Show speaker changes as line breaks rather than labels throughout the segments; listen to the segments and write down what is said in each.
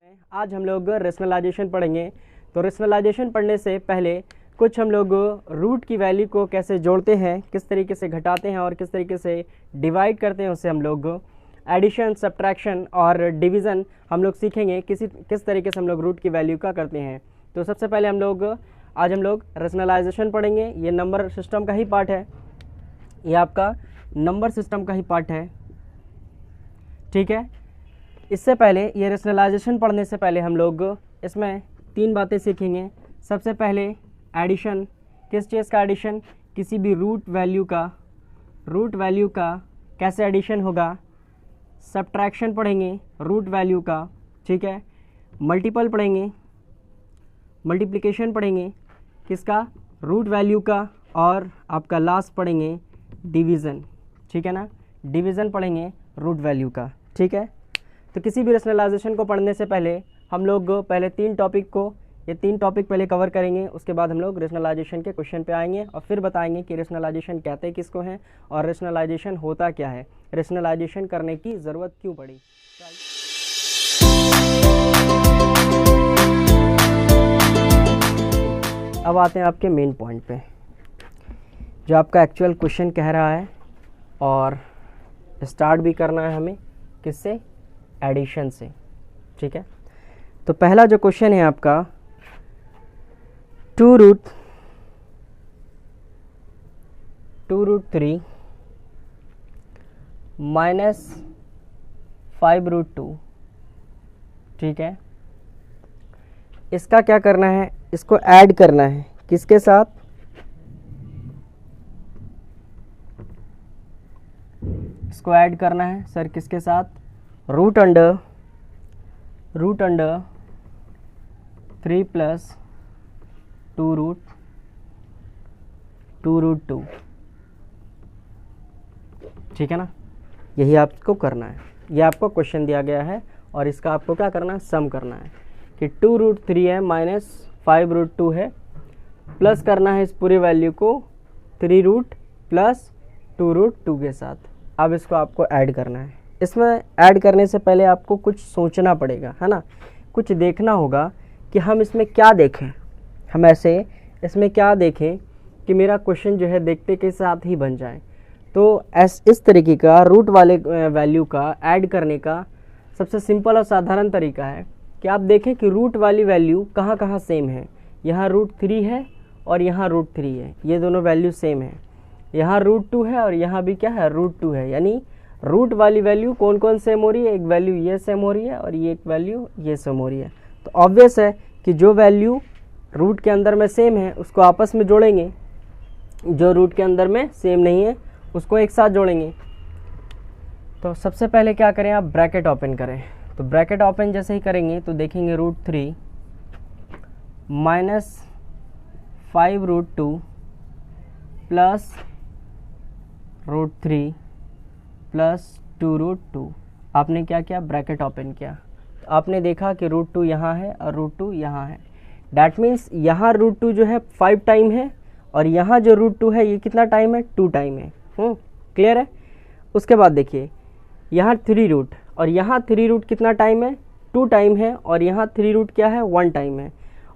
आज हम लोग रेशनलाइजेशन पढ़ेंगे। तो रेशनलाइजेशन पढ़ने से पहले कुछ हम लोग रूट की वैल्यू को कैसे जोड़ते हैं, किस तरीके से घटाते हैं और किस तरीके से डिवाइड करते हैं, उससे हम लोग एडिशन, सब्ट्रैक्शन और डिवीज़न हम लोग सीखेंगे किस तरीके से हम लोग रूट की वैल्यू का करते हैं। तो सबसे पहले आज हम लोग रेशनलाइजेशन पढ़ेंगे। ये नंबर सिस्टम का ही पार्ट है, ये आपका नंबर सिस्टम का ही पार्ट है, ठीक है। इससे पहले ये रेशनलाइजेशन पढ़ने से पहले हम लोग इसमें 3 बातें सीखेंगे। सबसे पहले एडिशन, किस चीज़ का एडिशन, किसी भी रूट वैल्यू का कैसे एडिशन होगा। सब्ट्रैक्शन पढ़ेंगे रूट वैल्यू का, ठीक है। मल्टीपल पढ़ेंगे, मल्टीप्लिकेशन पढ़ेंगे किसका, रूट वैल्यू का। और आपका लास्ट पढ़ेंगे डिवीज़न, ठीक है ना, डिवीज़न पढ़ेंगे रूट वैल्यू का, ठीक है। तो किसी भी रेशनलाइजेशन को पढ़ने से पहले हम लोग पहले 3 टॉपिक पहले कवर करेंगे। उसके बाद हम लोग रेशनलाइजेशन के क्वेश्चन पे आएंगे और फिर बताएंगे कि रेशनलाइजेशन कहते किसको हैं और रेशनलाइजेशन होता क्या है, रेशनलाइजेशन करने की ज़रूरत क्यों पड़ी। अब आते हैं आपके मेन पॉइंट पे, जो आपका एक्चुअल क्वेश्चन कह रहा है, और स्टार्ट भी करना है हमें किससे, एडिशन से, ठीक है। तो पहला जो क्वेश्चन है आपका 2 रूट 3 माइनस 5 रूट 2, ठीक है। इसका क्या करना है, इसको ऐड करना है किसके साथ, इसको ऐड करना है सर किसके साथ, रूट अंडर 3 प्लस 2 रूट 2, ठीक है ना। यही आपको करना है, ये आपको क्वेश्चन दिया गया है और इसका आपको क्या करना है, सम करना है कि 2 रूट 3 है माइनस 5 रूट 2 है, प्लस करना है इस पूरी वैल्यू को 3 रूट प्लस 2 रूट 2 के साथ। अब इसको आपको ऐड करना है। इसमें ऐड करने से पहले आपको कुछ सोचना पड़ेगा, है ना, कुछ देखना होगा कि हम इसमें क्या देखें, हम ऐसे इसमें क्या देखें कि मेरा क्वेश्चन जो है देखते के साथ ही बन जाए। तो इस तरीके का रूट वाले वैल्यू का ऐड करने का सबसे सिंपल और साधारण तरीका है कि आप देखें कि रूट वाली वैल्यू कहाँ कहाँ सेम है। यहाँ रूट 3 है और यहाँ रूट 3 है, ये दोनों वैल्यू सेम है। यहाँ रूट 2 है और यहाँ भी क्या है, रूट 2 है। यानी रूट वाली वैल्यू कौन कौन सेम हो रही है, एक वैल्यू ये सेम हो रही है और ये एक वैल्यू ये सेम हो रही है। तो ऑब्वियस है कि जो वैल्यू रूट के अंदर में सेम है उसको आपस में जोड़ेंगे, जो रूट के अंदर में सेम नहीं है उसको एक साथ जोड़ेंगे। तो सबसे पहले क्या करें, आप ब्रैकेट ओपन करें। तो ब्रैकेट ओपन जैसे ही करेंगे तो देखेंगे root 3 minus 5 root 2 plus root 3 plus 2 root 2। आपने क्या किया, ब्रैकेट ओपन किया, तो आपने देखा कि रूट 2 यहाँ है और रूट 2 यहाँ है। डैट मीन्स यहाँ रूट 2 जो है 5 टाइम है और यहाँ जो रूट 2 है ये कितना टाइम है, 2 टाइम है। क्लियर है। उसके बाद देखिए यहाँ 3 रूट और यहाँ 3 रूट कितना टाइम है, 2 टाइम है, और यहाँ 3 रूट क्या है, 1 टाइम है।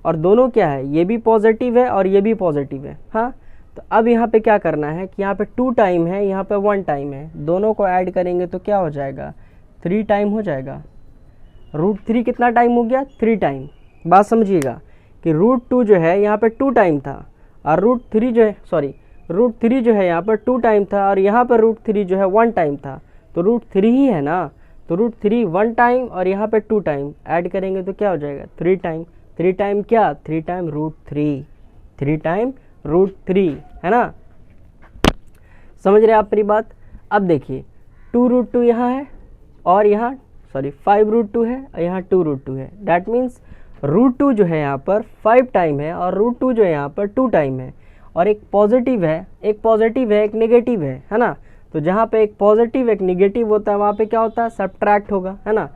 और दोनों क्या है, ये भी पॉजिटिव है और ये भी पॉजिटिव है। हाँ, तो अब यहाँ पे क्या करना है कि यहाँ पे 2 टाइम है, यहाँ पे 1 टाइम है, दोनों को ऐड करेंगे तो क्या हो जाएगा, 3 टाइम हो जाएगा। रूट 3 कितना टाइम हो गया, 3 टाइम। बात समझिएगा कि रूट 2 जो है यहाँ पे 2 टाइम था और रूट 3 जो है यहाँ पर 2 टाइम था और यहाँ पर रूट 3 जो है 1 टाइम था। तो रूट 3 ही है ना, तो रूट 3 1 टाइम और यहाँ पे 2 टाइम ऐड करेंगे तो क्या हो जाएगा, 3 टाइम। 3 टाइम क्या, 3 टाइम रूट 3, 3 टाइम रूट 3, है ना। समझ रहे आप मेरी बात। अब देखिए 2 रूट 2 यहाँ है और यहाँ 5 रूट 2 है और यहाँ 2 रूट 2 है। डैट मीन्स रूट 2 जो है यहाँ पर 5 टाइम है और रूट 2 जो है यहाँ पर 2 टाइम है, और एक पॉजिटिव है एक नेगेटिव है ना। तो जहाँ पे एक पॉजिटिव एक नेगेटिव होता है वहाँ पे क्या होता है, सब्ट्रैक्ट होगा, है ना।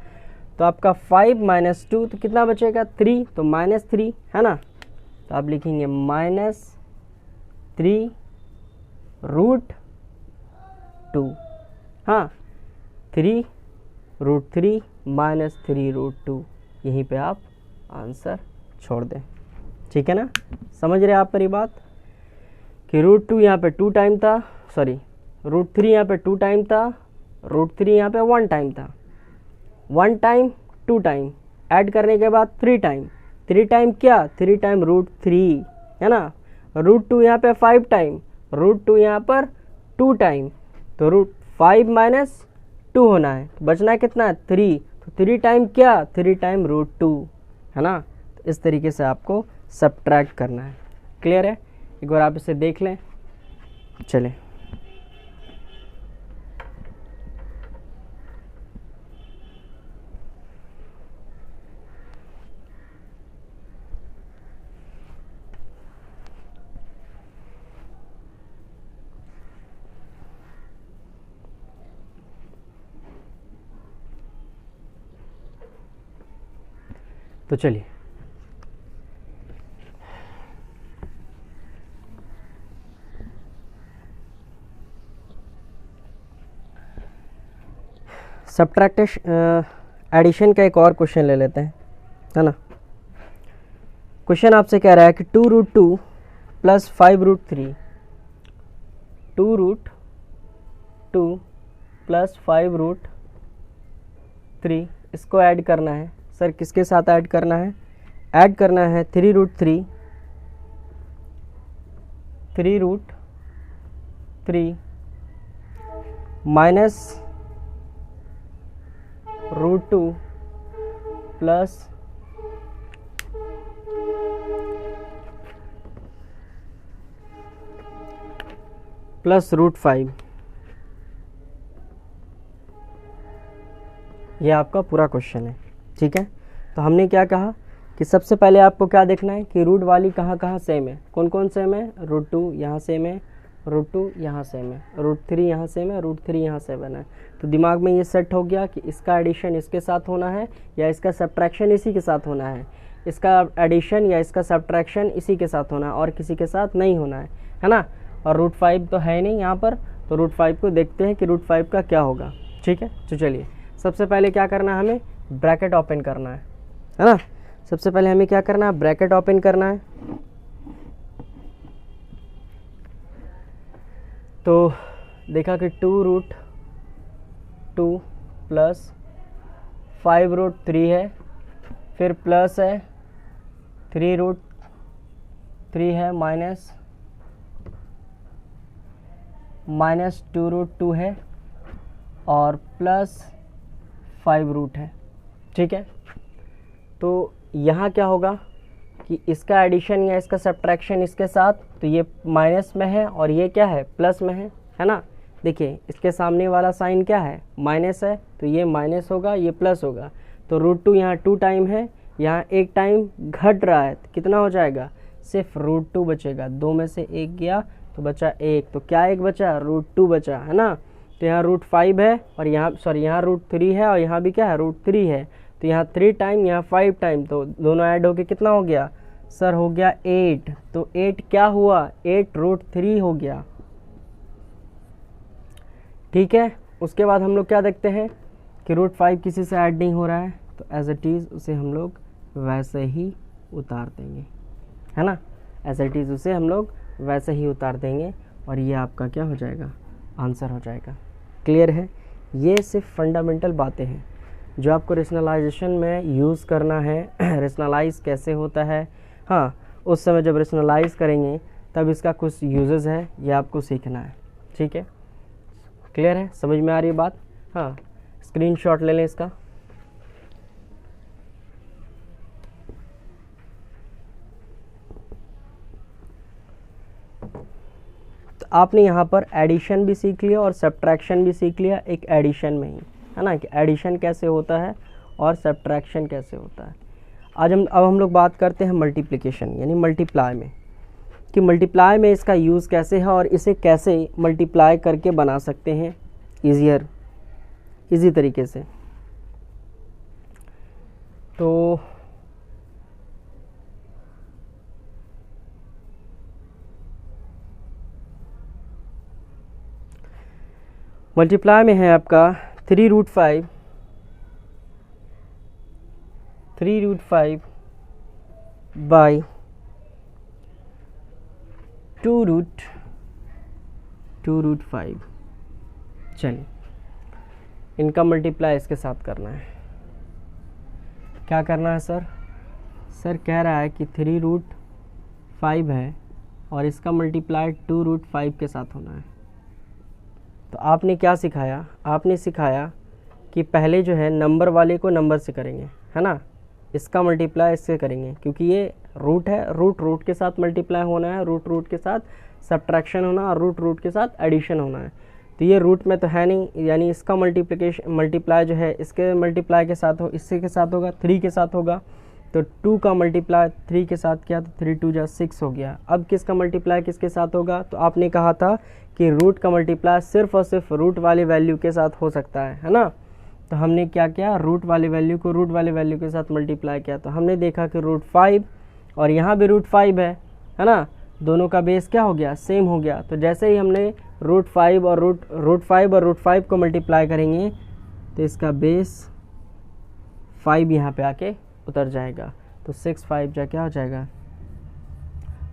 तो आपका 5 माइनस 2 तो कितना बचेगा, 3, तो -3, है ना। तो आप लिखेंगे -3 रूट 2, हाँ 3 रूट 3 माइनस 3 रूट 2, यहीं पे आप आंसर छोड़ दें। ठीक है ना, समझ रहे आप मेरी बात कि रूट 2 यहाँ पे 2 टाइम था, सॉरी रूट 3 यहाँ पे 2 टाइम था, रूट 3 यहाँ पे 1 टाइम था, 1 टाइम 2 टाइम ऐड करने के बाद 3 टाइम, 3 टाइम क्या, 3 टाइम रूट 3 है ना। रूट 2 यहाँ पे 5 टाइम, रूट 2 यहाँ पर 2 टाइम, तो रूट 5 माइनस 2 होना है, बचना है कितना, 3, तो 3 टाइम क्या, 3 टाइम रूट 2 है ना। तो इस तरीके से आपको सब्ट्रैक्ट करना है। क्लियर है, एक बार आप इसे देख लें। चलें, तो चलिए सब्ट्रैक्शन एडिशन का एक और क्वेश्चन ले लेते हैं, है ना। क्वेश्चन आपसे कह रहा है कि 2 root 2 plus 5 root 3, 2 root 2 plus 5 root 3, इसको ऐड करना है। सर किसके साथ ऐड करना है, ऐड करना है 3 root 3, 3 root 3 minus root 2 plus root 5। ये आपका पूरा क्वेश्चन है। ठीक है, तो हमने क्या कहा कि सबसे पहले आपको क्या देखना है कि रूट वाली कहाँ कहाँ सेम है, कौन कौन सेम है, रूट 2 यहाँ सेम है, रूट 2 यहाँ सेम है, रूट 3 यहाँ सेम है, रूट 3 यहाँ सेवन है। तो दिमाग में ये सेट हो गया कि इसका एडिशन इसके साथ होना है या इसका सब्ट्रैक्शन इसी के साथ होना है, इसका एडिशन या इसका सब्ट्रैक्शन इसी के साथ होना है और किसी के साथ नहीं होना है ना। और रूट 5 तो है नहीं यहाँ पर, तो रूट 5 को देखते हैं कि रूट 5 का क्या होगा। ठीक है, तो चलिए सबसे पहले क्या करना है, हमें ब्रैकेट ओपन करना है ना। सबसे पहले हमें क्या करना है, ब्रैकेट ओपन करना है। तो देखा कि 2 रूट 2 प्लस 5 रूट 3 है, फिर प्लस है 3 रूट 3 है, माइनस 2 रूट 2 है और प्लस 5 रूट है। ठीक है, तो यहाँ क्या होगा कि इसका एडिशन या इसका सब्ट्रैक्शन इसके साथ, तो ये माइनस में है और ये क्या है, प्लस में है ना। देखिए इसके सामने वाला साइन क्या है, माइनस है, तो ये माइनस होगा, ये प्लस होगा। तो रूट 2 यहाँ 2 टाइम है, यहाँ 1 टाइम घट रहा है, तो कितना हो जाएगा, सिर्फ रूट 2 बचेगा। 2 में से 1 गया तो बचा 1, तो क्या 1 बचा, रूट 2 बचा, है ना। तो यहाँ रूट 5 है और यहाँ सॉरी यहाँ रूट 3 है और यहाँ भी क्या है, रूट 3 है। तो यहाँ 3 टाइम, यहाँ 5 टाइम, तो दोनों ऐड होके कितना हो गया सर, हो गया 8। तो 8 क्या हुआ, 8 रूट 3 हो गया। ठीक है, उसके बाद हम लोग क्या देखते हैं कि रूट 5 किसी से ऐड नहीं हो रहा है, तो एज इट इज़ उसे हम लोग वैसे ही उतार देंगे, है ना। एज इट इज़ उसे हम लोग वैसे ही उतार देंगे और ये आपका क्या हो जाएगा, आंसर हो जाएगा। क्लियर है, ये सिर्फ फंडामेंटल बातें हैं जो आपको रेशनलाइजेशन में यूज़ करना है। रेशनलाइज कैसे होता है, हाँ उस समय जब रेशनलाइज करेंगे तब इसका कुछ यूजेस है, ये आपको सीखना है। ठीक है, क्लियर है, समझ में आ रही है बात। हाँ, स्क्रीनशॉट ले लें इसका। तो आपने यहाँ पर एडिशन भी सीख लिया और सब्ट्रैक्शन भी सीख लिया एक एडिशन में ही, है ना, कि एडिशन कैसे होता है और सब्ट्रैक्शन कैसे होता है। अब हम लोग बात करते हैं मल्टीप्लिकेशन यानी मल्टीप्लाई में, कि मल्टीप्लाई में इसका यूज़ कैसे है और इसे कैसे मल्टीप्लाई करके बना सकते हैं इजी तरीके से। तो मल्टीप्लाई में है आपका 3 रूट 5 3√5 बाई 2√5। चलिए इनका मल्टीप्लाई इसके साथ करना है। क्या करना है सर? सर कह रहा है कि 3√5 है और इसका मल्टीप्लाई 2√5 के साथ होना है। तो आपने क्या सिखाया? आपने सिखाया कि पहले जो है नंबर वाले को नंबर से करेंगे, है ना, इसका मल्टीप्लाई इससे करेंगे, क्योंकि ये रूट है, रूट के साथ मल्टीप्लाई होना है, रूट के साथ सब्ट्रैक्शन होना और रूट के साथ एडिशन होना है। तो ये रूट में तो है नहीं, यानी इसका मल्टीप्लाई जो है इसके मल्टीप्लाई के साथ हो, इससे के साथ होगा, 3 के साथ होगा। तो 2 का मल्टीप्लाई 3 के साथ किया तो 3 2 6 हो गया। अब किसका मल्टीप्लाई किसके साथ होगा? तो आपने कहा था कि रूट का मल्टीप्लाई सिर्फ और सिर्फ रूट वाले वैल्यू के साथ हो सकता है ना। तो हमने क्या किया? रूट वाले वैल्यू को रूट वाले वैल्यू के साथ मल्टीप्लाई किया। तो हमने देखा कि √5 और यहाँ भी √5 है ना, दोनों का बेस क्या हो गया? सेम हो गया। तो जैसे ही हमने √5 और √5 को मल्टीप्लाई करेंगे तो इसका बेस 5 यहाँ पे आके उतर जाएगा। तो 6 5 जा क्या हो जाएगा?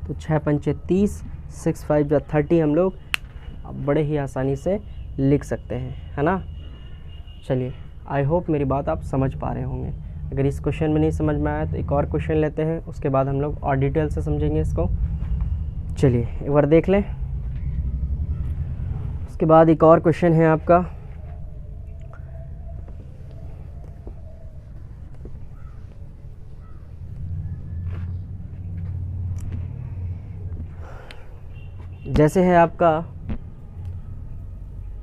तो 6 5 30, 6 5 जा 30 हम लोग बड़े ही आसानी से लिख सकते हैं, है ना। चलिए आई होप मेरी बात आप समझ पा रहे होंगे। अगर इस क्वेश्चन में नहीं समझ में आया तो एक और क्वेश्चन लेते हैं, उसके बाद हम लोग और डिटेल से समझेंगे इसको। चलिए एक बार देख लें। उसके बाद एक और क्वेश्चन है आपका, जैसे है आपका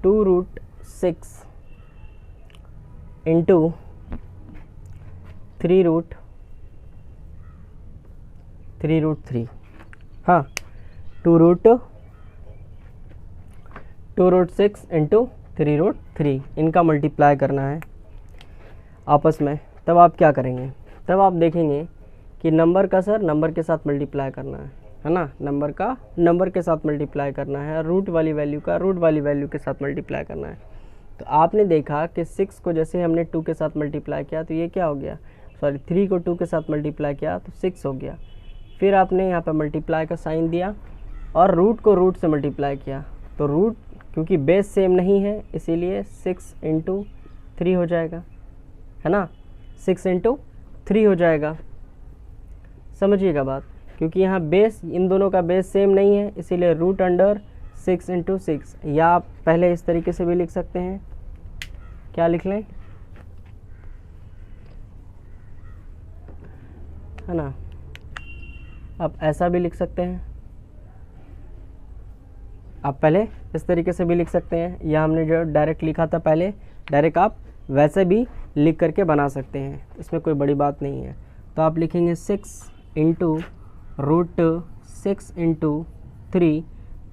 2√6 इंटू 3√3। हाँ, 2√6 इंटू 3√3 इनका मल्टीप्लाई करना है आपस में। तब आप क्या करेंगे? तब आप देखेंगे कि नंबर का सर नंबर के साथ मल्टीप्लाई करना है ना, नंबर का नंबर के साथ मल्टीप्लाई करना है, रूट वाली वैल्यू का रूट वाली वैल्यू के साथ मल्टीप्लाई करना है। तो आपने देखा कि 6 को जैसे हमने 2 के साथ मल्टीप्लाई किया तो ये क्या हो गया? सॉरी 3 को 2 के साथ मल्टीप्लाई किया तो 6 हो गया। फिर आपने यहाँ पर मल्टीप्लाई का साइन दिया और रूट को रूट से मल्टीप्लाई किया। तो रूट क्योंकि बेस सेम नहीं है इसीलिए 6 इंटू 3 हो जाएगा, है ना, 6 इंटू 3 हो जाएगा। समझिएगा बात, क्योंकि यहाँ बेस इन दोनों का बेस सेम नहीं है इसीलिए रूट अंडर 6 इंटू 6। या आप पहले इस तरीके से भी लिख सकते हैं, क्या लिख लें, है ना, आप ऐसा भी लिख सकते हैं, आप पहले इस तरीके से भी लिख सकते हैं, या हमने जो डायरेक्ट लिखा था पहले डायरेक्ट आप वैसे भी लिख करके बना सकते हैं, इसमें कोई बड़ी बात नहीं है। तो आप लिखेंगे 6 इंटू √6 इंटू 3।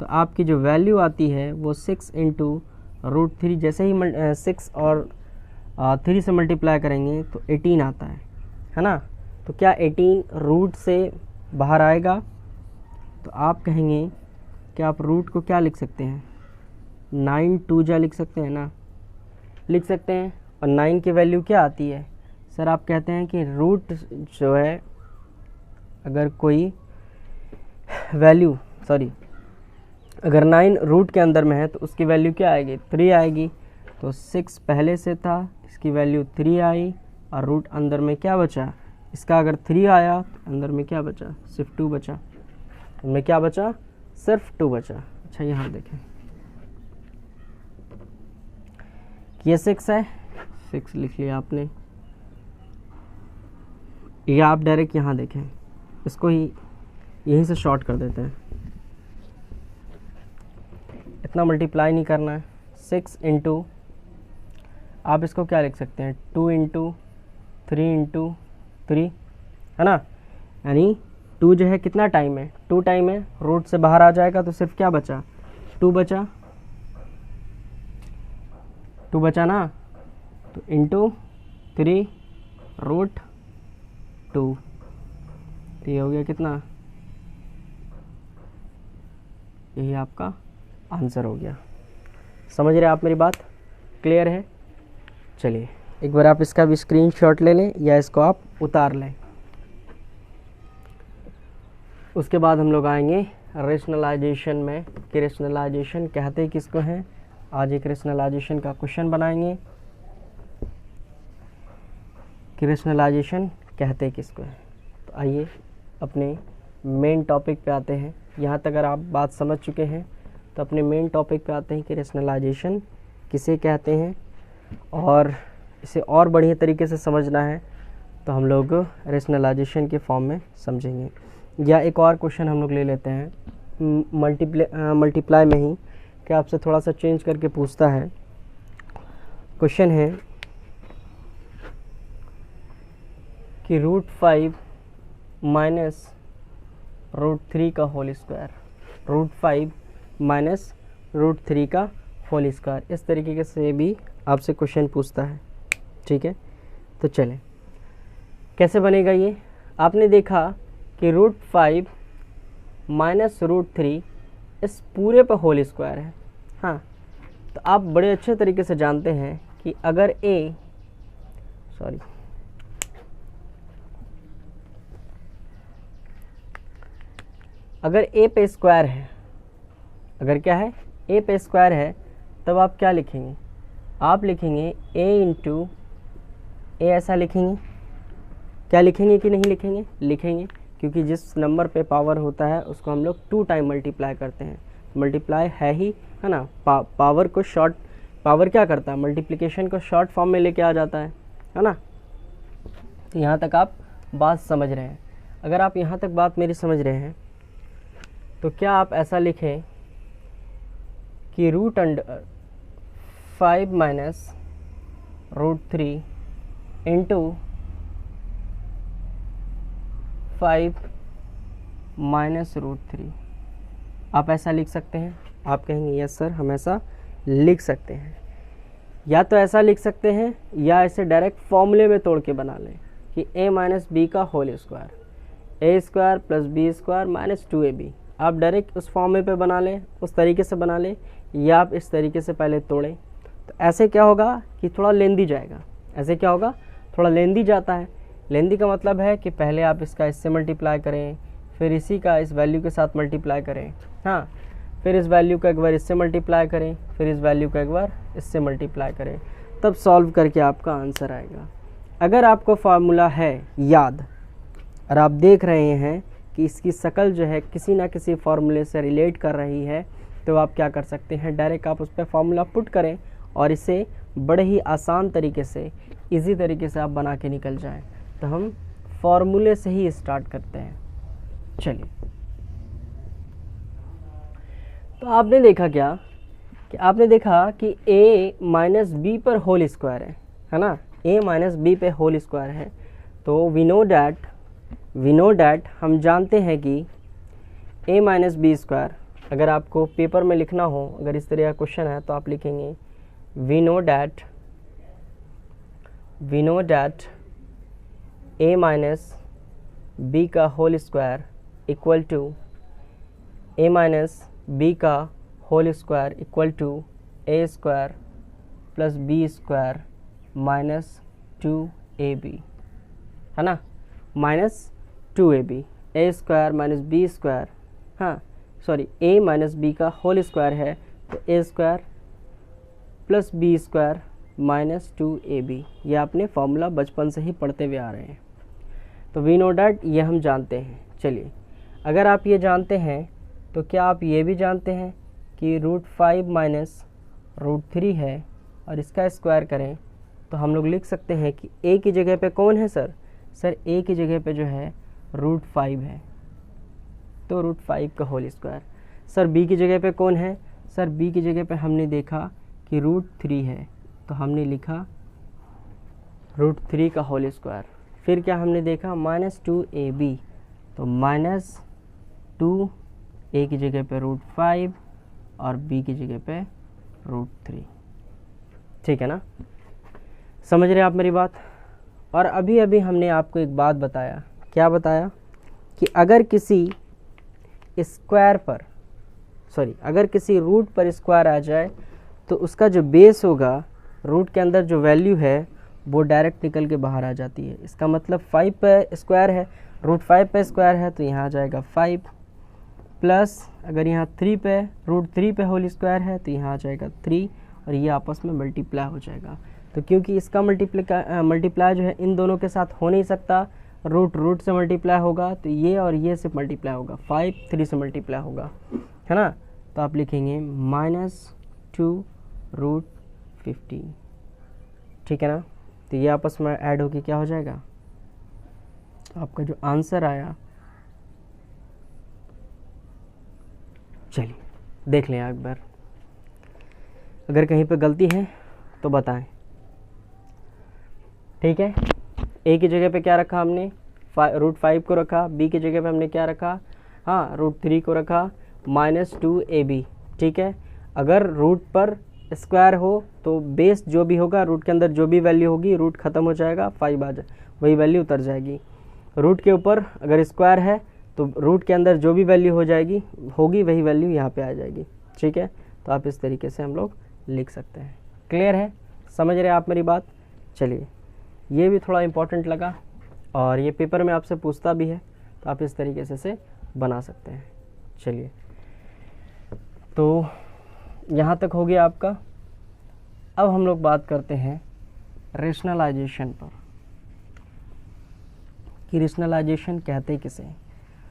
तो आपकी जो वैल्यू आती है वो 6 इंटू √3, जैसे ही 6 और 3 से मल्टीप्लाई करेंगे तो 18 आता है ना। तो क्या 18 रूट से बाहर आएगा? तो आप कहेंगे कि आप रूट को क्या लिख सकते हैं? 9 2 जा लिख सकते हैं ना, लिख सकते हैं। और 9 की वैल्यू क्या आती है? सर आप कहते हैं कि रूट जो है अगर कोई वैल्यू अगर 9 रूट के अंदर में है तो उसकी वैल्यू क्या आएगी? 3 आएगी। तो 6 पहले से था, इसकी वैल्यू 3 आई और रूट अंदर में क्या बचा? इसका अगर 3 आया तो अंदर में क्या बचा? सिर्फ 2 बचा। इनमें क्या बचा? सिर्फ 2 बचा। अच्छा यहाँ देखें, ये 6 है, 6 लिख लिया आपने, या आप डायरेक्ट यहाँ देखें, इसको ही यहीं से शॉर्ट कर देते हैं, इतना मल्टीप्लाई नहीं करना है। 6 इंटू आप इसको क्या लिख सकते हैं? 2 इंटू 3 इंटू 3, है ना, यानी 2 जो है कितना टाइम है? 2 टाइम है, रूट से बाहर आ जाएगा तो सिर्फ क्या बचा? 2 बचा, 2 बचा ना। तो इंटू 3 √2, तो ये हो गया कितना? यही आपका आंसर हो गया। समझ रहे आप मेरी बात? क्लियर है? चलिए एक बार आप इसका भी स्क्रीनशॉट ले लें या इसको आप उतार लें। उसके बाद हम लोग आएंगे रेशनलाइजेशन में कि रेशनलाइजेशन कहते किसको हैं। आज एक रेशनलाइजेशन का क्वेश्चन बनाएंगे कि रेशनलाइजेशन कहते किसको है। तो आइए अपने मेन टॉपिक पे आते हैं। यहाँ तक अगर आप बात समझ चुके हैं तो अपने मेन टॉपिक पे आते हैं कि रेशनलाइजेशन किसे कहते हैं, और इसे और बढ़िया तरीके से समझना है तो हम लोग रेशनलाइजेशन के फॉर्म में समझेंगे। या एक और क्वेश्चन हम लोग ले लेते हैं मल्टीप्लाई में ही, कि आपसे थोड़ा सा चेंज करके पूछता है। क्वेश्चन है कि √5 माइनस √3 का होल स्क्वायर, √5 माइनस √3 का होल स्क्वायर, इस तरीके से भी आपसे क्वेश्चन पूछता है। ठीक है, तो चलें कैसे बनेगा ये। आपने देखा कि √5 माइनस √3 इस पूरे पर होल स्क्वायर है। हाँ, तो आप बड़े अच्छे तरीके से जानते हैं कि अगर अगर a पे स्क्वायर है, अगर क्या है a पे स्क्वायर है, तब आप क्या लिखेंगे, आप लिखेंगे a इंटू ए, ऐसा लिखेंगे। क्या लिखेंगे कि नहीं लिखेंगे, लिखेंगे, क्योंकि जिस नंबर पे पावर होता है उसको हम लोग 2 टाइम मल्टीप्लाई करते हैं। मल्टीप्लाई है ही, है ना। पावर को शॉर्ट, पावर क्या करता है, मल्टीप्लिकेशन को शॉर्ट फॉर्म में लेके आ जाता है ना। तो यहाँ तक आप बात समझ रहे हैं। अगर आप यहाँ तक बात मेरी समझ रहे हैं तो क्या आप ऐसा लिखें कि √5 माइनस √3 इंटू 5 माइनस √3, आप ऐसा लिख सकते हैं। आप कहेंगे यस सर, हम ऐसा लिख सकते हैं। या तो ऐसा लिख सकते हैं या इसे डायरेक्ट फॉर्मूले में तोड़ के बना लें कि a माइनस बी का whole square, a square plus B square minus 2ab। आप डायरेक्ट उस फॉर्मूले पे बना लें, उस तरीके से बना लें, या आप इस तरीके से पहले तोड़ें। तो ऐसे क्या होगा कि थोड़ा लेंदी जाएगा। ऐसे क्या होगा, थोड़ा लेंदी जाता है। लेंदी का मतलब है कि पहले आप इसका इससे मल्टीप्लाई करें, फिर इसी का इस वैल्यू के साथ मल्टीप्लाई करें, हाँ, फिर इस वैल्यू का एक बार इससे मल्टीप्लाई करें, फिर इस वैल्यू का एक बार इससे मल्टीप्लाई करें, तब सॉल्व करके आपका आंसर आएगा। अगर आपको फार्मूला है याद और आप देख रहे हैं कि इसकी शक्ल जो है किसी ना किसी फार्मूले से रिलेट कर रही है, तो आप क्या कर सकते हैं, डायरेक्ट आप उस पर फार्मूला पुट करें और इसे बड़े ही आसान तरीके से, इजी तरीके से आप बना के निकल जाएं। तो हम फार्मूले से ही स्टार्ट करते हैं। चलिए, तो आपने देखा क्या कि आपने देखा कि a माइनस बी पर होल स्क्वायर है ना। a माइनस बी पे होल स्क्वायर है, तो वी नो डैट हम जानते हैं कि a माइनस बी स्क्वायर, अगर आपको पेपर में लिखना हो, अगर इस तरह का क्वेश्चन है तो आप लिखेंगे we know that a minus B का whole square equal to a minus B का whole square equal to a square plus B square minus 2ab, है ना, minus 2ab। a square minus B square, हाँ sorry, a minus B का whole square है तो a square plus B square minus 2ab। ये आपने formula बचपन से ही पढ़ते हुए आ रहे हैं। तो वी नो डैट ये हम जानते हैं। चलिए, अगर आप ये जानते हैं तो क्या आप ये भी जानते हैं कि √5 माइनस √3 है और इसका स्क्वायर करें तो हम लोग लिख सकते हैं कि a की जगह पे कौन है सर a की जगह पे जो है √5 है, तो √5 का होल स्क्वायर। सर b की जगह पे कौन है, सर b की जगह पे हमने देखा कि √3 है, तो हमने लिखा √3 का होल स्क्वायर। फिर क्या हमने देखा, माइनस 2ab, तो माइनस 2, a की जगह पे √5 और b की जगह पे √3। ठीक है ना, समझ रहे आप मेरी बात। और अभी अभी हमने आपको एक बात बताया, क्या बताया कि अगर किसी स्क्वायर पर, सॉरी, अगर किसी रूट पर स्क्वायर आ जाए तो उसका जो बेस होगा, रूट के अंदर जो वैल्यू है वो डायरेक्ट निकल के बाहर आ जाती है। इसका मतलब 5 पे स्क्वायर है, रूट 5 पे स्क्वायर है तो यहाँ आ जाएगा 5, प्लस अगर यहाँ 3 पे रूट 3 पे होल स्क्वायर है तो यहाँ आ जाएगा 3, और ये आपस में मल्टीप्लाई हो जाएगा। तो क्योंकि इसका मल्टीप्लाई जो है इन दोनों के साथ हो नहीं सकता, रूट से मल्टीप्लाई होगा, तो ये और ये से मल्टीप्लाई होगा, 5 3 से मल्टीप्लाई होगा, है ना। तो आप लिखेंगे -2 रूट 15, ठीक है ना। तो ये आपस में ऐड होके क्या हो जाएगा, तो आपका जो आंसर आया, चलिए देख लें एक बार, अगर कहीं पे गलती है तो बताएं, ठीक है। ए की जगह पे क्या रखा हमने, रूट 5 को रखा, बी की जगह पे हमने क्या रखा, हाँ रूट 3 को रखा, -2ab, ठीक है। अगर रूट पर स्क्वायर हो तो बेस जो भी होगा, रूट के अंदर जो भी वैल्यू होगी, रूट ख़त्म हो जाएगा, 5 आ जाए, वही वैल्यू उतर जाएगी। रूट के ऊपर अगर स्क्वायर है तो रूट के अंदर जो भी वैल्यू होगी वही वैल्यू यहाँ पे आ जाएगी, ठीक है। तो आप इस तरीके से हम लोग लिख सकते हैं। क्लियर है, समझ रहे हैं आप मेरी बात। चलिए, ये भी थोड़ा इम्पोर्टेंट लगा और ये पेपर में आपसे पूछता भी है, तो आप इस तरीके से बना सकते हैं। चलिए, तो यहाँ तक हो गया आपका। अब हम लोग बात करते हैं रेशनलाइजेशन पर, कि रेशनलाइजेशन कहते किसे,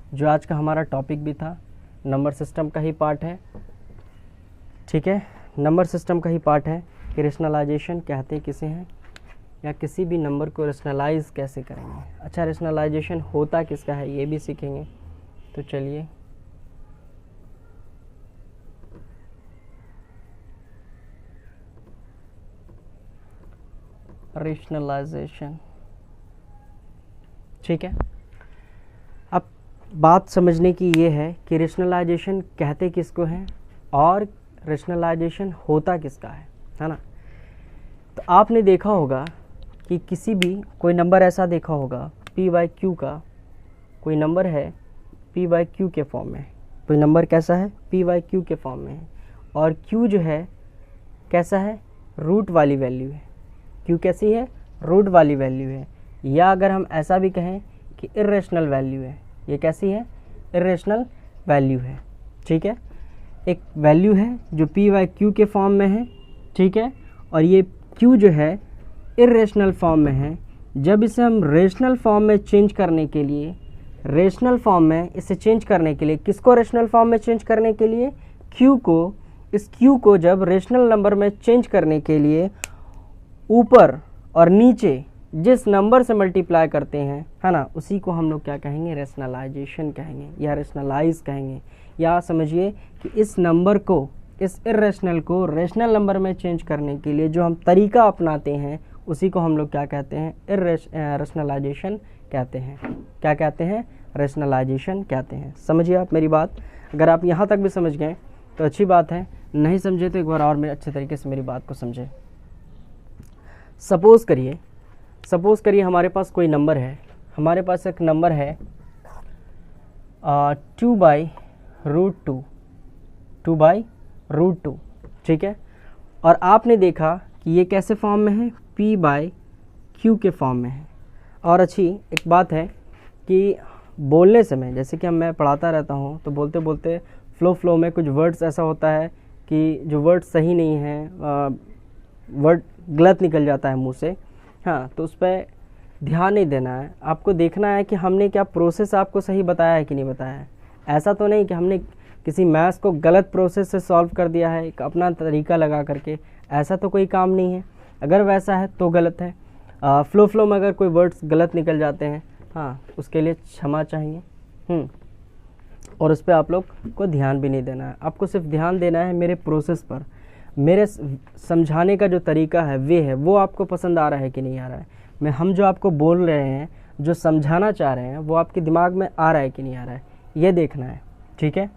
जो आज का हमारा टॉपिक भी था, नंबर सिस्टम का ही पार्ट है, ठीक है। नंबर सिस्टम का ही पार्ट है कि रेशनलाइजेशन कहते किसे हैं, या किसी भी नंबर को रेशनलाइज कैसे करेंगे। अच्छा, रेशनलाइजेशन होता किसका है ये भी सीखेंगे। तो चलिए, रेशनलाइजेशन, ठीक है। अब बात समझने की ये है कि रेशनलाइजेशन कहते किसको हैं और रेशनलाइजेशन होता किसका है ना। तो आपने देखा होगा कि किसी भी कोई नंबर ऐसा देखा होगा p/q का, कोई नंबर है p/q के फॉर्म में, कोई नंबर कैसा है p/q के फॉर्म में है, और q जो है कैसा है, रूट वाली वैल्यू है। q कैसी है, रूट वाली वैल्यू है, या अगर हम ऐसा भी कहें कि इर्रेशनल वैल्यू है। ये कैसी है, इर्रेशनल वैल्यू है, ठीक है। एक वैल्यू है जो p/q के फॉर्म में है, ठीक है, और ये q जो है इर्रेशनल फॉर्म में है। जब इसे हम रेशनल फॉर्म में चेंज करने के लिए, रेशनल फॉर्म में इसे चेंज करने के लिए, किसको रेशनल फॉर्म में चेंज करने के लिए, q को, इस q को जब रेशनल नंबर में चेंज करने के लिए ऊपर और नीचे जिस नंबर से मल्टीप्लाई करते हैं, है ना, उसी को हम लोग क्या कहेंगे, रेशनलाइजेशन कहेंगे या रेशनलाइज कहेंगे। या समझिए कि इस नंबर को, इस इर्रेशनल को रेशनल नंबर में चेंज करने के लिए जो हम तरीका अपनाते हैं उसी को हम लोग क्या कहते हैं, रेशनलाइजेशन कहते हैं। क्या कहते हैं, रेशनलाइजेशन कहते हैं। समझिए आप मेरी बात। अगर आप यहाँ तक भी समझ गए तो अच्छी बात है, नहीं समझे तो एक बार और मैं अच्छे तरीके से मेरी बात को समझे। सपोज़ करिए हमारे पास कोई नंबर है, हमारे पास एक नंबर है 2/√2, ठीक है। और आपने देखा कि ये कैसे फॉर्म में है, p/q के फॉर्म में है। और अच्छी एक बात है कि बोलने समय, जैसे कि मैं पढ़ाता रहता हूँ तो बोलते बोलते फ्लो में कुछ वर्ड्स ऐसा होता है कि जो वर्ड सही नहीं है, वर्ड गलत निकल जाता है मुंह से, हाँ, तो उस पर ध्यान नहीं देना है। आपको देखना है कि हमने क्या प्रोसेस आपको सही बताया है कि नहीं बताया है। ऐसा तो नहीं कि हमने किसी मैथ्स को गलत प्रोसेस से सॉल्व कर दिया है एक अपना तरीका लगा करके, ऐसा तो कोई काम नहीं है। अगर वैसा है तो गलत है। फ्लो में अगर कोई वर्ड्स गलत निकल जाते हैं, हाँ, उसके लिए क्षमा चाहिए। और उस पर आप लोग को ध्यान भी नहीं देना है, आपको सिर्फ ध्यान देना है मेरे प्रोसेस पर, मेरे समझाने का जो तरीका है वे है, वो आपको पसंद आ रहा है कि नहीं आ रहा है। हम जो आपको बोल रहे हैं, जो समझाना चाह रहे हैं, वो आपके दिमाग में आ रहा है कि नहीं आ रहा है, ये देखना है, ठीक है।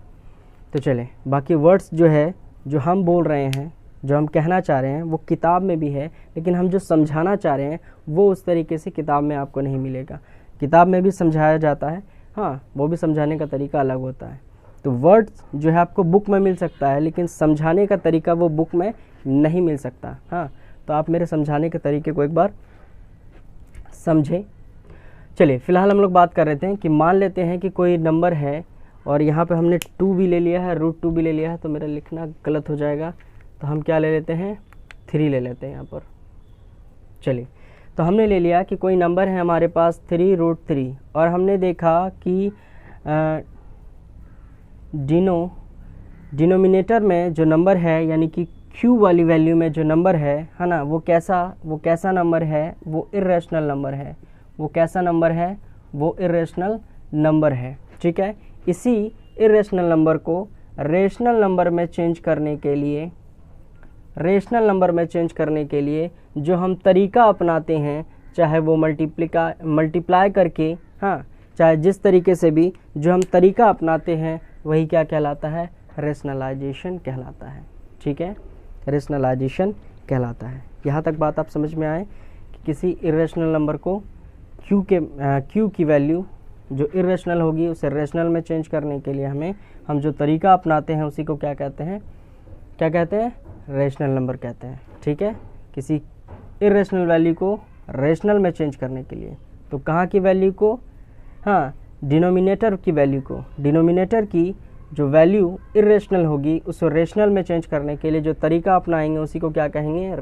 तो चले, बाकी वर्ड्स जो है, जो हम बोल रहे हैं, जो हम कहना चाह रहे हैं, वो किताब में भी है, लेकिन हम जो समझाना चाह रहे हैं वो उस तरीके से किताब में आपको नहीं मिलेगा। किताब में भी समझाया जाता है, हाँ, वो भी समझाने का तरीका अलग होता है। तो वर्ड्स जो है आपको बुक में मिल सकता है, लेकिन समझाने का तरीका वो बुक में नहीं मिल सकता। हाँ, तो आप मेरे समझाने के तरीके को एक बार समझे? चलिए फिलहाल हम लोग बात कर रहे थे कि मान लेते हैं कि कोई नंबर है और यहाँ पे हमने 2 भी ले लिया है, √2 भी ले लिया है, तो मेरा लिखना गलत हो जाएगा, तो हम क्या ले लेते हैं, 3 ले लेते हैं यहाँ पर। चलिए तो हमने ले लिया कि कोई नंबर है हमारे पास 3√3 और हमने देखा कि डिनोमिनेटर में जो नंबर है यानी कि q वाली वैल्यू में जो नंबर है ना, वो कैसा नंबर है, वो इर्रेशनल नंबर है। वो कैसा नंबर है, वो इर्रेशनल नंबर है। ठीक है, इसी इर्रेशनल नंबर को रेशनल नंबर में चेंज करने के लिए जो हम तरीका अपनाते हैं, चाहे वो मल्टीप्लाई करके, हाँ, चाहे जिस तरीके से भी जो हम तरीका अपनाते हैं वही क्या कहलाता है, रेशनलाइजेशन कहलाता है। ठीक है, रेशनलाइजेशन कहलाता है। यहाँ तक बात आप समझ में आए कि किसी इर्रेशनल नंबर को q की वैल्यू जो इर्रेशनल होगी उसे रेशनल में चेंज करने के लिए हम जो तरीका अपनाते हैं उसी को क्या कहते हैं, रेशनल नंबर कहते हैं। ठीक है, किसी इर्रेशनल वैल्यू को रेशनल में चेंज करने के लिए, तो कहाँ की वैल्यू को, हाँ, डिनोमिनेटर की जो वैल्यू इर्रेशनल होगी उसको रेशनल में चेंज करने के लिए जो तरीका अपनाएंगे उसी को क्या कहेंगे,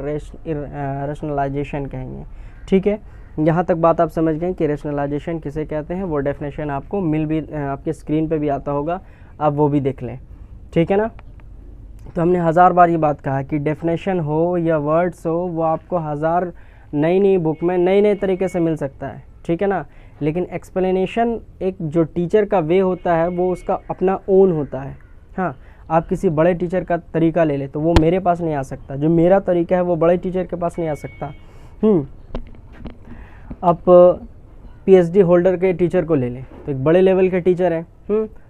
रेशनलाइजेशन कहेंगे। ठीक है, यहाँ तक बात आप समझ गए कि रेशनलाइजेशन किसे कहते हैं। वो डेफिनेशन आपको आपके स्क्रीन पे भी आता होगा, आप वो भी देख लें। ठीक है ना, तो हमने 1000 बार ये बात कहा कि डेफिनेशन हो या वर्ड्स हो वो आपको 1000 नई बुक में नए तरीके से मिल सकता है। ठीक है ना, लेकिन एक्सप्लेनेशन एक जो टीचर का वे होता है वो उसका अपना ओन होता है। हाँ, आप किसी बड़े टीचर का तरीका ले ले तो वो मेरे पास नहीं आ सकता, जो मेरा तरीका है वो बड़े टीचर के पास नहीं आ सकता। आप PhD होल्डर के टीचर को ले लें तो एक बड़े लेवल के टीचर हैं,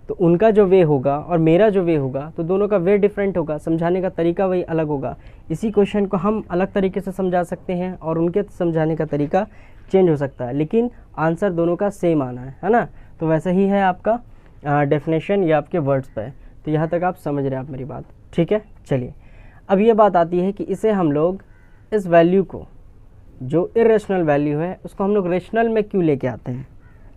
तो उनका जो वे होगा और मेरा जो वे होगा तो दोनों का वे डिफरेंट होगा, समझाने का तरीका वही अलग होगा। इसी क्वेश्चन को हम अलग तरीके से समझा सकते हैं और उनके समझाने का तरीका चेंज हो सकता है, लेकिन आंसर दोनों का सेम आना है ना। तो वैसा ही है आपका डेफिनेशन या आपके वर्ड्स पे। तो यहाँ तक आप समझ रहे हैं आप मेरी बात। ठीक है, चलिए अब ये बात आती है कि इसे हम लोग इस वैल्यू को जो इर्रेशनल वैल्यू है उसको हम लोग रेशनल में क्यों लेके आते हैं,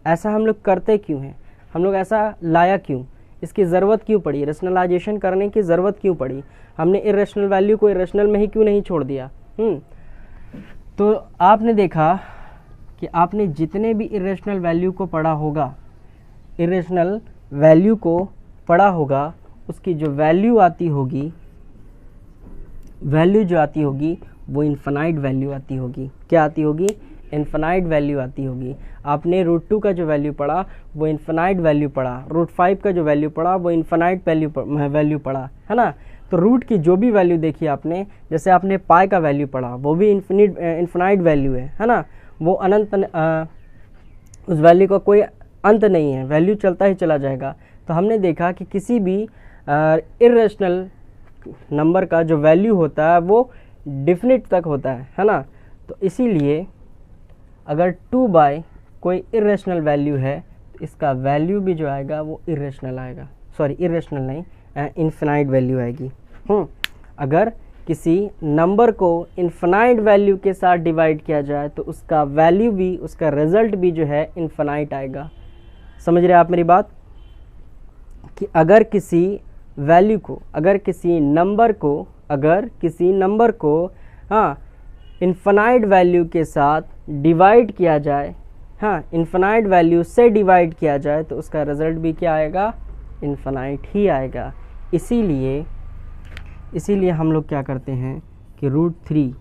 ऐसा हम लोग करते क्यों हैं, हम लोग ऐसा लाया क्यों, इसकी ज़रूरत क्यों पड़ी, रेशनलाइजेशन करने की ज़रूरत क्यों पड़ी, हमने इर्रेशनल वैल्यू को इर्रेशनल में ही क्यों नहीं छोड़ दिया। तो आपने देखा कि आपने जितने भी इर्रेशनल वैल्यू को पढ़ा होगा उसकी जो वैल्यू आती होगी वो इन्फिनाइट वैल्यू आती होगी। क्या आती होगी, इन्फिनाइट वैल्यू आती होगी। आपने √2 का जो वैल्यू पढ़ा वो इन्फिनाइट वैल्यू पढ़ा, √5 का जो वैल्यू पढ़ा वो इन्फिनाइट वैल्यू पढ़ा, है ना। तो रूट की जो भी वैल्यू देखी आपने, जैसे आपने पाई का वैल्यू पढ़ा वो भी इन्फिनाइट वैल्यू है ना, वो अनंत, उस वैल्यू का कोई अंत नहीं है, वैल्यू चलता ही चला जाएगा। तो हमने देखा कि किसी भी इर्रेशनल नंबर का जो वैल्यू होता है वो डिफिनिट तक होता है ना। तो इसीलिए अगर 2 कोई इर्रेशनल वैल्यू है तो इसका वैल्यू भी जो आएगा वो इर्रेशनल आएगा, सॉरी इर्रेशनल नहीं, इन्फिनाइट वैल्यू आएगी। अगर किसी नंबर को इन्फिनाइट वैल्यू के साथ डिवाइड किया जाए तो उसका वैल्यू भी, उसका रिजल्ट भी जो है इन्फिनाइट आएगा। समझ रहे हैं आप मेरी बात, कि अगर किसी वैल्यू को, अगर किसी नंबर को हाँ इन्फिनाइट वैल्यू के साथ डिवाइड किया जाए, हाँ इन्फिनाइट वैल्यू से डिवाइड किया जाए तो उसका रिजल्ट भी क्या आएगा, इन्फिनाइट ही आएगा। इसीलिए हम लोग क्या करते हैं कि √3,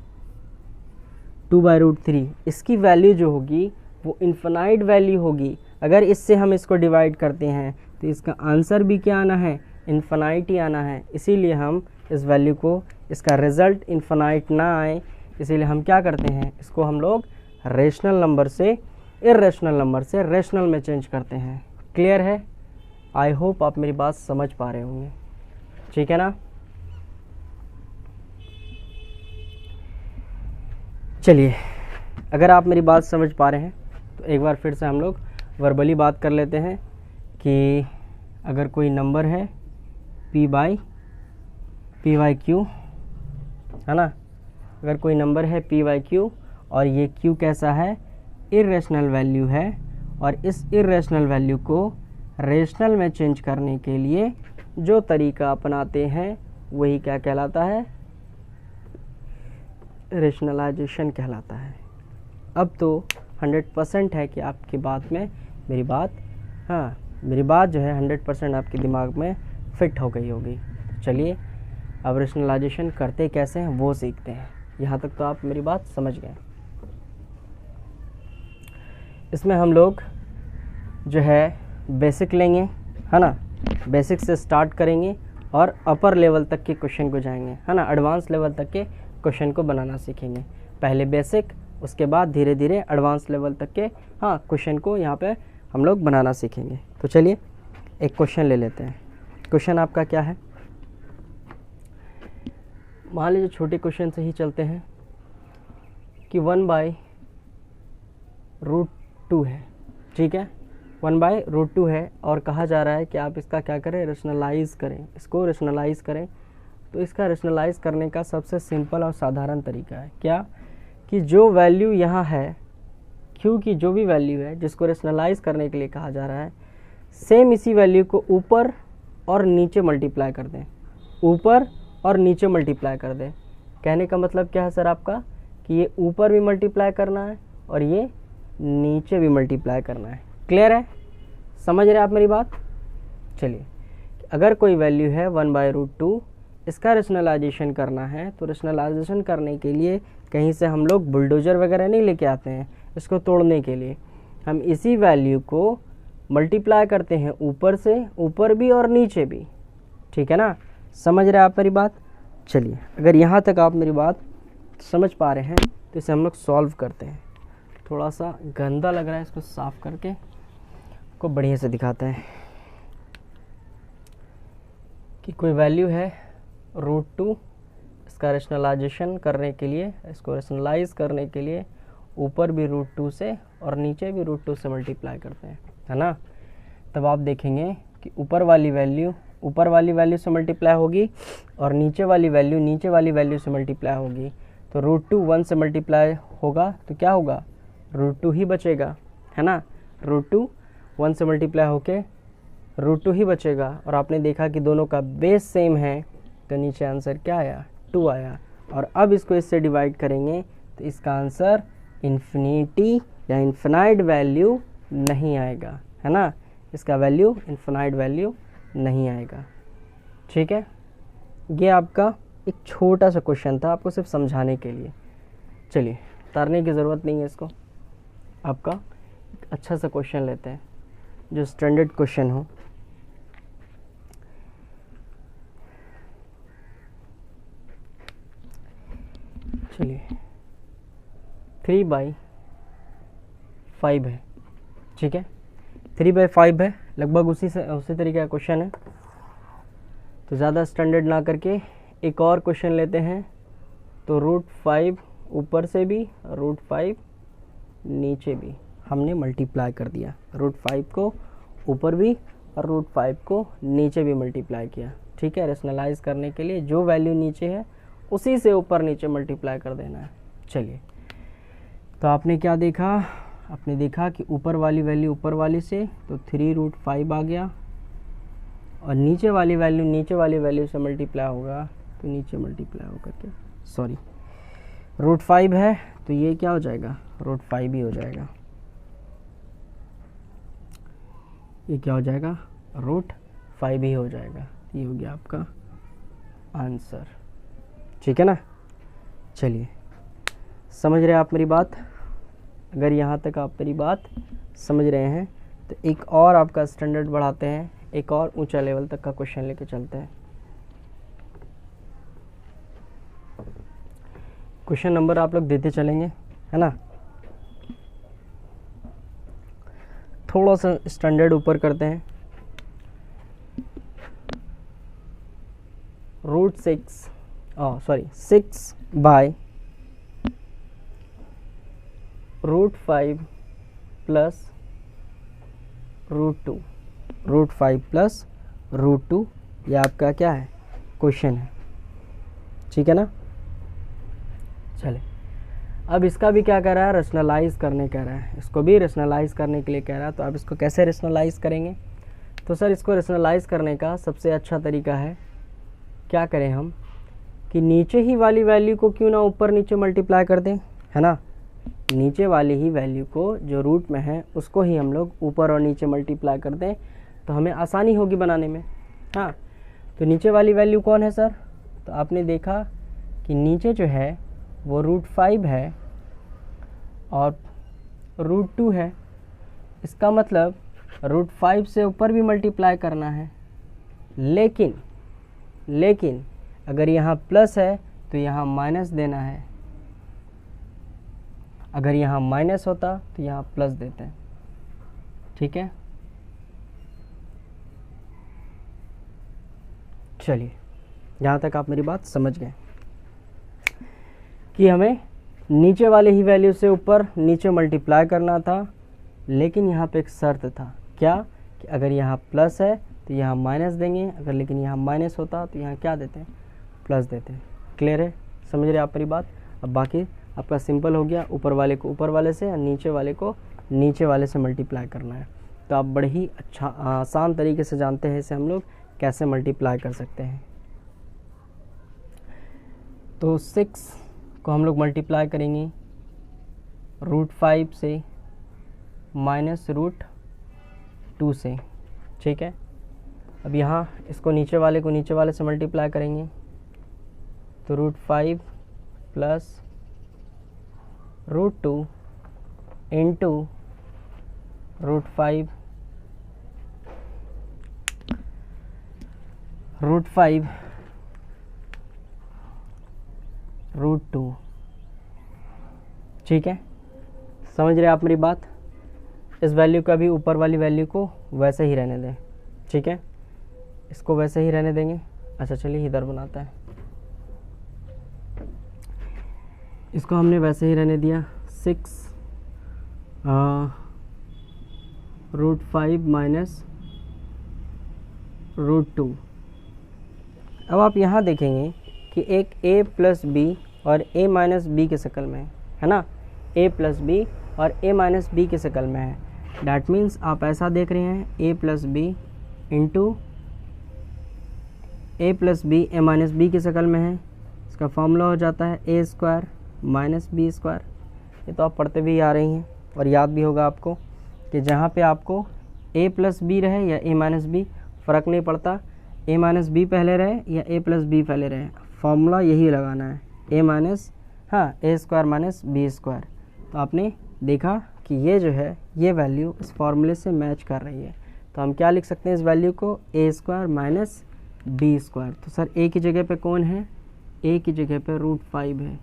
2/√3 इसकी वैल्यू जो होगी वो इन्फिनाइट वैल्यू होगी। अगर इससे हम इसको डिवाइड करते हैं तो इसका आंसर भी क्या आना है, इन्फिनाइट ही आना है। इसीलिए हम इस वैल्यू को, इसका रिज़ल्ट इन्फिनाइट ना आए, इसीलिए हम क्या करते हैं, इसको हम लोग रेशनल नंबर से इर्रेशनल नंबर से रेशनल में चेंज करते हैं। क्लियर है? आई होप आप मेरी बात समझ पा रहे होंगे। ठीक है ना। चलिए, अगर आप मेरी बात समझ पा रहे हैं तो एक बार फिर से हम लोग वर्बली बात कर लेते हैं कि अगर कोई नंबर है p बाई q, है ना, अगर कोई नंबर है p बाई q और ये q कैसा है, इरेशनल वैल्यू है और इस इरेशनल वैल्यू को रेशनल में चेंज करने के लिए जो तरीका अपनाते हैं वही क्या कहलाता है, रेशनलाइजेशन कहलाता है। अब तो 100% है कि आपकी बात में मेरी बात जो है 100% आपके दिमाग में फिट हो गई होगी। चलिए अब रेशनलाइजेशन करते कैसे हैं वो सीखते हैं। यहाँ तक तो आप मेरी बात समझ गए। इसमें हम लोग जो है बेसिक लेंगे, है ना, बेसिक से स्टार्ट करेंगे और अपर लेवल तक के क्वेश्चन को जाएंगे, है ना, एडवांस लेवल तक के क्वेश्चन को बनाना सीखेंगे। पहले बेसिक, उसके बाद धीरे धीरे एडवांस लेवल तक के क्वेश्चन को यहाँ पे हम लोग बनाना सीखेंगे। तो चलिए एक क्वेश्चन ले लेते हैं। क्वेश्चन आपका क्या है, मान लीजिए छोटे क्वेश्चन से ही चलते हैं कि 1/√2 है, ठीक है, 1/√2 है और कहा जा रहा है कि आप इसका क्या करें, रेशनलाइज करें, इसको रेशनलाइज करें। तो इसका रेशनलाइज करने का सबसे सिंपल और साधारण तरीका है क्या, कि जो वैल्यू यहाँ है, क्यू की जो भी वैल्यू है जिसको रेशनलाइज करने के लिए कहा जा रहा है, सेम इसी वैल्यू को ऊपर और नीचे मल्टीप्लाई कर दें, ऊपर और नीचे मल्टीप्लाई कर दें। कहने का मतलब क्या है सर आपका, कि ये ऊपर भी मल्टीप्लाई करना है और ये नीचे भी मल्टीप्लाई करना है। क्लियर है, समझ रहे आप मेरी बात। चलिए अगर कोई वैल्यू है 1/√2, इसका रेशनलाइजेशन करना है, तो रेशनलाइजेशन करने के लिए कहीं से हम लोग बुलडोज़र वगैरह नहीं लेके आते हैं इसको तोड़ने के लिए। हम इसी वैल्यू को मल्टीप्लाई करते हैं ऊपर से, ऊपर भी और नीचे भी, ठीक है ना, समझ रहे आप मेरी बात। चलिए अगर यहाँ तक आप मेरी बात समझ पा रहे हैं तो इसे हम लोग सॉल्व करते हैं। थोड़ा सा गंदा लग रहा है, इसको साफ़ करके को बढ़िया से दिखाते हैं कि कोई वैल्यू है √2, इसका रेशनलाइजेशन करने के लिए, इसको रेशनलाइज करने के लिए ऊपर भी √2 से और नीचे भी √2 से मल्टीप्लाई करते हैं, है ना। तब आप देखेंगे कि ऊपर वाली वैल्यू से मल्टीप्लाई होगी और नीचे वाली वैल्यू से मल्टीप्लाई होगी। तो √2 1 से मल्टीप्लाई होगा तो क्या होगा, √2 ही बचेगा, है ना। √2 1 से मल्टीप्लाई होके √2 ही बचेगा और आपने देखा कि दोनों का बेस सेम है, तो नीचे आंसर क्या आया, 2 आया। और अब इसको इससे डिवाइड करेंगे तो इसका आंसर इन्फिनिटी या इन्फिनाइट वैल्यू नहीं आएगा, है ना, इसका वैल्यू इन्फिनाइट वैल्यू नहीं आएगा, ठीक है। ये आपका एक छोटा सा क्वेश्चन था, आपको सिर्फ समझाने के लिए। चलिए उतारने की ज़रूरत नहीं है इसको, आपका एक अच्छा सा क्वेश्चन लेते हैं जो स्टैंडर्ड क्वेश्चन हो। चलिए 3/5 है, ठीक है, 3/5 है, लगभग उसी तरीके का क्वेश्चन है। तो ज़्यादा स्टैंडर्ड ना करके एक और क्वेश्चन लेते हैं। तो √5 ऊपर से भी, √5 नीचे भी हमने मल्टीप्लाई कर दिया, √5 को ऊपर भी और √5 को नीचे भी मल्टीप्लाई किया, ठीक है। रेशनलाइज करने के लिए जो वैल्यू नीचे है उसी से ऊपर नीचे मल्टीप्लाई कर देना है। चलिए तो आपने क्या देखा, आपने देखा कि ऊपर वाली वैल्यू ऊपर वाली से, तो 3√5 आ गया और नीचे वाली वैल्यू से मल्टीप्लाई होगा तो नीचे मल्टीप्लाई होकर के, सॉरी, √5 है तो ये क्या हो जाएगा, √5 ही हो जाएगा, ये क्या हो जाएगा, √5 ही हो जाएगा। ये हो गया आपका आंसर, ठीक है ना। चलिए समझ रहे हैं आप मेरी बात। अगर यहाँ तक आप मेरी बात समझ रहे हैं तो एक और आपका स्टैंडर्ड बढ़ाते हैं, एक और ऊंचा लेवल तक का क्वेश्चन लेके चलते हैं। क्वेश्चन नंबर आप लोग देते चलेंगे, है ना। थोड़ा सा स्टैंडर्ड ऊपर करते हैं। √5 प्लस √2 ये आपका क्या है, क्वेश्चन है, ठीक है ना। चले अब इसका भी क्या कह रहा है, रेशनलाइज करने कह रहा है, इसको भी रेशनलाइज करने के लिए कह रहा है। तो आप इसको कैसे रेशनलाइज करेंगे? तो सर इसको रेशनलाइज करने का सबसे अच्छा तरीका है, क्या करें हम कि नीचे ही वाली वैल्यू को क्यों ना ऊपर नीचे मल्टीप्लाई कर दें, है ना। नीचे वाली ही वैल्यू को जो रूट में है उसको ही हम लोग ऊपर और नीचे मल्टीप्लाई कर दें तो हमें आसानी होगी बनाने में। हाँ, तो नीचे वाली वैल्यू कौन है सर? तो आपने देखा कि नीचे जो है वो √5 है और √2 है। इसका मतलब √5 से ऊपर भी मल्टीप्लाई करना है, लेकिन अगर यहाँ प्लस है तो यहाँ माइनस देना है, अगर यहाँ माइनस होता तो यहाँ प्लस देते हैं। ठीक है, चलिए यहाँ तक आप मेरी बात समझ गए कि हमें नीचे वाले ही वैल्यू से ऊपर नीचे मल्टीप्लाई करना था, लेकिन यहाँ पे एक शर्त था, क्या कि अगर यहाँ प्लस है तो यहाँ माइनस देंगे, अगर लेकिन यहाँ माइनस होता तो यहाँ क्या देते हैं, प्लस देते हैं। क्लियर है, समझ रहे आप मेरी बात? अब बाकी आपका सिंपल हो गया, ऊपर वाले को ऊपर वाले से और नीचे वाले को नीचे वाले से मल्टीप्लाई करना है। तो आप बड़े ही अच्छा आसान तरीके से जानते हैं इसे हम लोग कैसे मल्टीप्लाई कर सकते हैं। तो 6 को हम लोग मल्टीप्लाई करेंगे √5 से माइनस √2 से। ठीक है, अब यहाँ इसको नीचे वाले को नीचे वाले से मल्टीप्लाई करेंगे तो √5 प्लस √2 इंटू √5 √2। ठीक है, समझ रहे आप मेरी बात? इस वैल्यू का भी ऊपर वाली वैल्यू को वैसे ही रहने दें। ठीक है, इसको वैसे ही रहने देंगे। अच्छा चलिए इधर बनाता है, इसको हमने वैसे ही रहने दिया। 6 √5 माइनस √2। अब आप यहाँ देखेंगे कि एक a प्लस बी और a माइनस बी के शक्ल में है ना, a प्लस बी और a माइनस बी के शक्ल में है। डैट मीन्स आप ऐसा देख रहे हैं a plus B into a plus B a minus B के शक्ल में है। इसका फॉर्मूला हो जाता है a square minus B square. ये तो आप पढ़ते भी आ रही हैं और याद भी होगा आपको कि जहाँ पे आपको a प्लस बी रहे या a माइनस बी, फ़र्क नहीं पड़ता, a माइनस बी पहले रहे या a प्लस बी पहले रहे, फॉर्मूला यही लगाना है, a minus a square minus B square. तो आपने देखा कि ये जो है ये वैल्यू इस फॉर्मूले से मैच कर रही है। तो हम क्या लिख सकते हैं इस वैल्यू को, a square minus B square. तो सर a की जगह पे कौन है, a की जगह पे √5 है,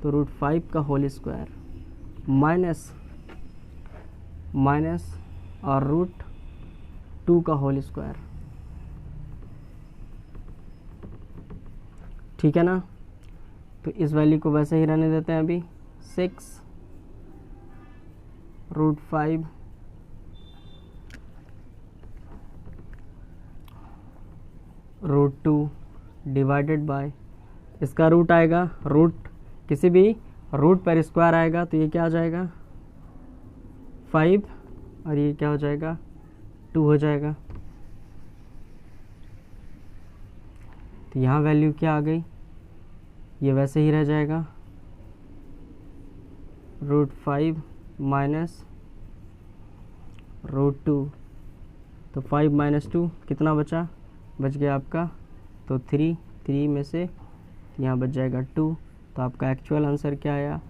तो √5 का होल स्क्वायर माइनस और √2 का होल स्क्वायर। ठीक है ना, तो इस वैल्यू को वैसे ही रहने देते हैं अभी। 6 √5 √2 डिवाइडेड बाय, इसका रूट आएगा, रूट किसी भी रूट पर स्क्वायर आएगा तो ये क्या आ जाएगा 5 और ये क्या हो जाएगा 2 हो जाएगा। तो यहाँ वैल्यू क्या आ गई, ये वैसे ही रह जाएगा √5 माइनस √2। तो 5 माइनस 2 कितना बचा, बच गया आपका तो 3 में से यहाँ बच जाएगा 2। तो आपका एक्चुअल आंसर क्या आया,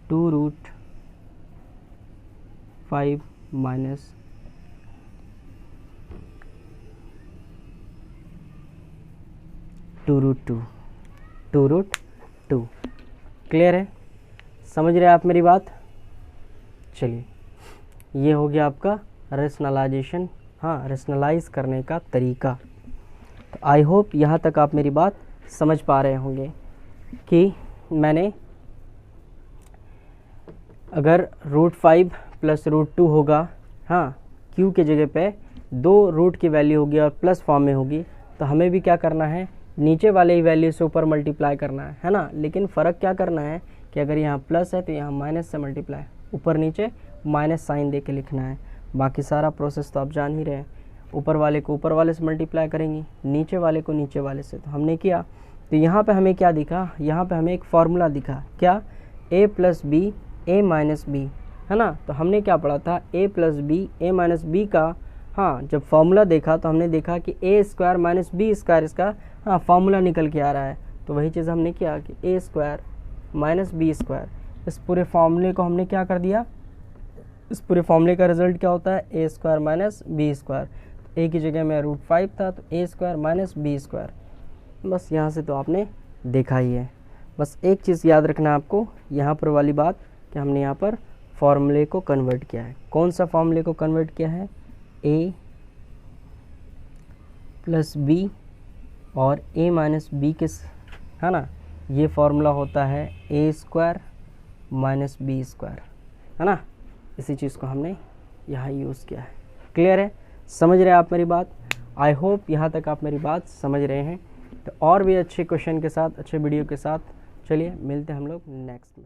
2√5 माइनस 2√2। क्लियर है, समझ रहे आप मेरी बात? चलिए ये हो गया आपका रेशनलाइजेशन, हाँ रेशनलाइज करने का तरीका। तो आई होप यहाँ तक आप मेरी बात समझ पा रहे होंगे कि मैंने अगर √5 प्लस √2 होगा, हाँ q के जगह पे 2 रूट की वैल्यू होगी और प्लस फॉर्म में होगी, तो हमें भी क्या करना है, नीचे वाले ही वैल्यू से ऊपर मल्टीप्लाई करना है ना। लेकिन फ़र्क क्या करना है कि अगर यहाँ प्लस है तो यहाँ माइनस से मल्टीप्लाई, ऊपर नीचे माइनस साइन दे के लिखना है। बाकी सारा प्रोसेस तो आप जान ही रहे हैं, ऊपर वाले को ऊपर वाले से मल्टीप्लाई करेंगे, नीचे वाले को नीचे वाले से। तो हमने किया, तो यहाँ पे हमें क्या दिखा, यहाँ पे हमें एक फार्मूला दिखा, क्या, a plus B A minus B, है ना। तो हमने क्या पढ़ा था, a plus B A minus B का, हाँ जब फार्मूला देखा तो हमने देखा कि A square minus B square इसका हाँ फार्मूला निकल के आ रहा है। तो वही चीज़ हमने किया कि A square minus B square, इस पूरे फार्मूले को हमने क्या कर दिया, इस पूरे फार्मूले का रिजल्ट क्या होता है, ए स्क्वायर माइनस बी स्क्वायर। ए की जगह में √5 था तो ए स्क्वायर माइनस बी स्क्वायर। बस यहाँ से तो आपने देखा ही है। बस एक चीज़ याद रखना आपको यहाँ पर वाली बात, कि हमने यहाँ पर फॉर्मूले को कन्वर्ट किया है। कौन सा फॉर्मूले को कन्वर्ट किया है, a प्लस बी और a माइनस बी के, है ना, ये फॉर्मूला होता है a square minus B square, है ना। इसी चीज़ को हमने यहाँ यूज़ किया है। क्लियर है, समझ रहे हैं आप मेरी बात। आई होप यहाँ तक आप मेरी बात समझ रहे हैं। तो और भी अच्छे क्वेश्चन के साथ, अच्छे वीडियो के साथ चलिए मिलते हैं हम लोग नेक्स्ट में।